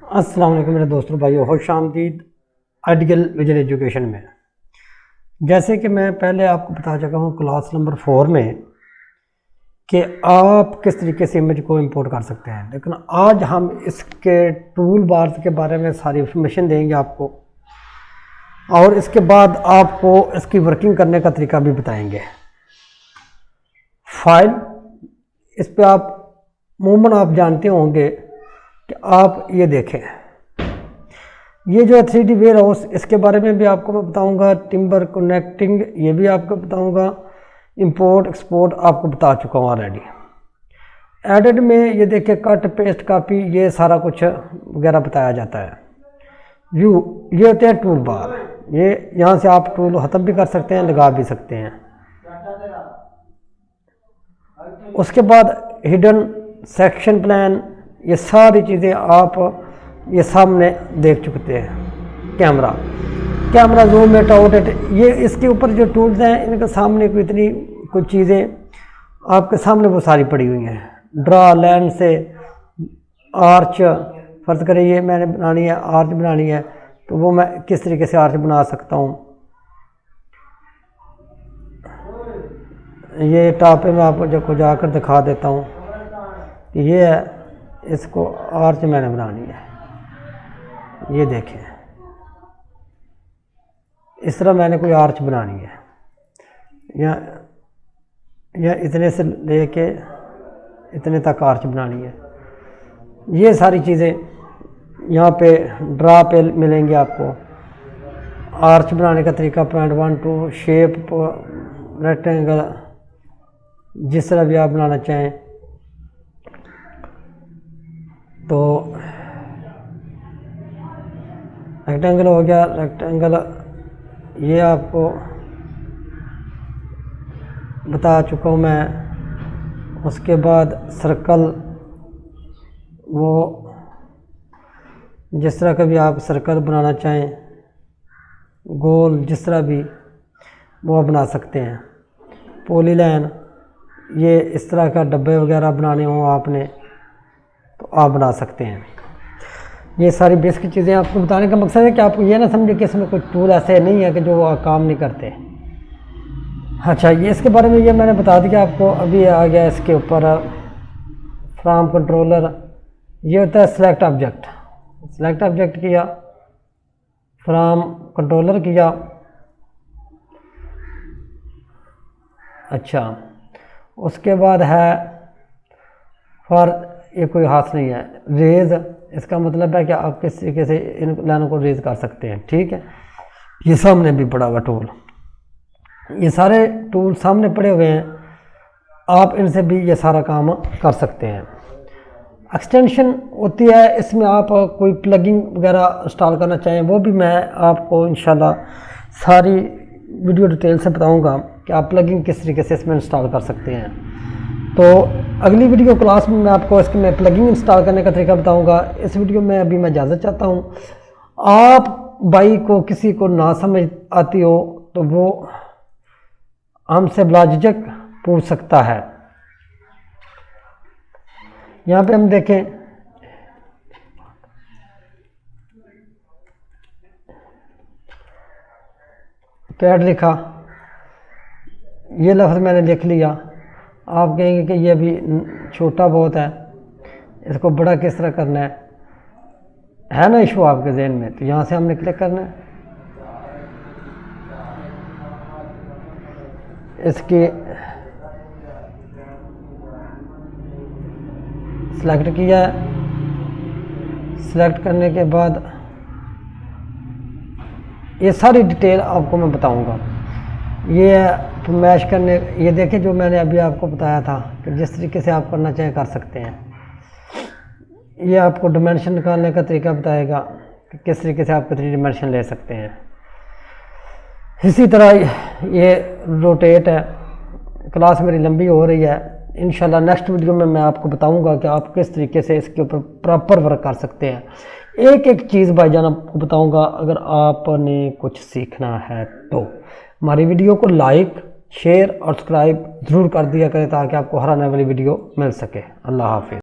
अस्सलाम वालेकुम मेरे दोस्तों भाइयों, खुश आमदीद आइडियल विजुअल एजुकेशन में। जैसे कि मैं पहले आपको बता चुका हूँ क्लास नंबर 4 में कि आप किस तरीके से इमेज को इंपोर्ट कर सकते हैं, लेकिन आज हम इसके टूल बार्स के बारे में सारी इंफॉर्मेशन देंगे आपको, और इसके बाद आपको इसकी वर्किंग करने का तरीका भी बताएंगे। फाइल, इस पे आप अमूमन आप जानते होंगे कि आप ये देखें, ये जो है 3D वेयर हाउस, इसके बारे में भी आपको मैं बताऊंगा। टिम्बर कनेक्टिंग, ये भी आपको बताऊंगा। इंपोर्ट एक्सपोर्ट आपको बता चुका हूँ ऑलरेडी। एडिट में ये देखिए, कट पेस्ट कॉपी, ये सारा कुछ वगैरह बताया जाता है। व्यू, ये होते हैं टूल बार, ये यहाँ से आप टूल ख़त्म भी कर सकते हैं, लगा भी सकते हैं। उसके बाद हिडन सेक्शन प्लान, ये सारी चीज़ें आप ये सामने देख चुके हैं। Camera zoom at out at, ये इसके ऊपर जो टूल्स हैं इनके सामने कोई इतनी कुछ चीज़ें आपके सामने वो सारी पड़ी हुई हैं। ड्रा लाइन से आर्च, फर्ज करें ये मैंने बनानी है, आर्च बनानी है, तो वो मैं किस तरीके से आर्च बना सकता हूँ। ये टॉप पे मैं आपको जाकर दिखा देता हूँ कि ये है, इसको आर्च मैंने बनानी है। ये देखें, इस तरह मैंने कोई आर्च बनानी है, या इतने से लेके इतने तक आर्च बनानी है। ये सारी चीज़ें यहाँ पे ड्रा पे मिलेंगी आपको। आर्च बनाने का तरीका, पॉइंट 1 2, शेप, रेक्टेंगल, जिस तरह भी आप बनाना चाहें। तो रेक्टेंगल हो गया, रेक्टेंगल ये आपको बता चुका हूँ मैं। उसके बाद सर्कल, वो जिस तरह का भी आप सर्कल बनाना चाहें, गोल, जिस तरह भी वो बना सकते हैं। पॉलीलाइन, ये इस तरह का डब्बे वगैरह बनाने हों आपने तो आप बना सकते हैं। ये सारी बेसिक चीज़ें आपको बताने का मकसद है कि आप ये ना समझे कि इसमें कोई टूल ऐसे नहीं है कि जो काम नहीं करते। अच्छा, ये इसके बारे में ये मैंने बता दिया आपको। अभी आ गया इसके ऊपर फ्रॉम कंट्रोलर, ये होता है सेलेक्ट ऑब्जेक्ट किया, फ्रॉम कंट्रोलर किया। अच्छा, उसके बाद है फॉर, ये कोई हाथ नहीं है। रेज, इसका मतलब है कि आप किस तरीके से इन लाइनों को रेज कर सकते हैं। ठीक है, ये सामने भी पड़ा हुआ टूल, ये सारे टूल सामने पड़े हुए हैं, आप इनसे भी ये सारा काम कर सकते हैं। एक्सटेंशन होती है, इसमें आप कोई प्लगिंग वगैरह इंस्टॉल करना चाहें, वो भी मैं आपको इंशाल्लाह सारी वीडियो डिटेल से बताऊंगा कि आप प्लगिंग किस तरीके से इसमें इंस्टॉल कर सकते हैं। तो अगली वीडियो क्लास में मैं आपको इसके में प्लगिंग इंस्टॉल करने का तरीका बताऊंगा। इस वीडियो में अभी मैं इजाज़त चाहता हूं। आप भाई को किसी को ना समझ आती हो तो वो हमसे बिलाझिझक पूछ सकता है। यहाँ पे हम देखें, पैड लिखा, ये लफ्ज़ मैंने लिख लिया। आप कहेंगे कि ये अभी छोटा बहुत है, इसको बड़ा किस तरह करना है ना इशू आपके जहन में। तो यहाँ से हमने क्लिक करना है, इसकी सेलेक्ट किया है। सेलेक्ट करने के बाद ये सारी डिटेल आपको मैं बताऊंगा। ये मैश करने, ये देखें जो मैंने अभी आपको बताया था कि जिस तरीके से आप करना चाहें कर सकते हैं। ये आपको डिमेंशन निकालने का तरीका बताएगा कि किस तरीके से आप कितनी डिमेंशन ले सकते हैं। इसी तरह ये रोटेट है। क्लास मेरी लंबी हो रही है, इंशाल्लाह नेक्स्ट वीडियो में मैं आपको बताऊंगा कि आप किस तरीके से इसके ऊपर प्रॉपर वर्क कर सकते हैं। एक एक चीज़ भाईजान आपको बताऊंगा। अगर आपने कुछ सीखना है तो हमारी वीडियो को लाइक, शेयर और सब्सक्राइब ज़रूर कर दिया करें ताकि आपको हर आने वाली वीडियो मिल सके। अल्लाह हाफिज़।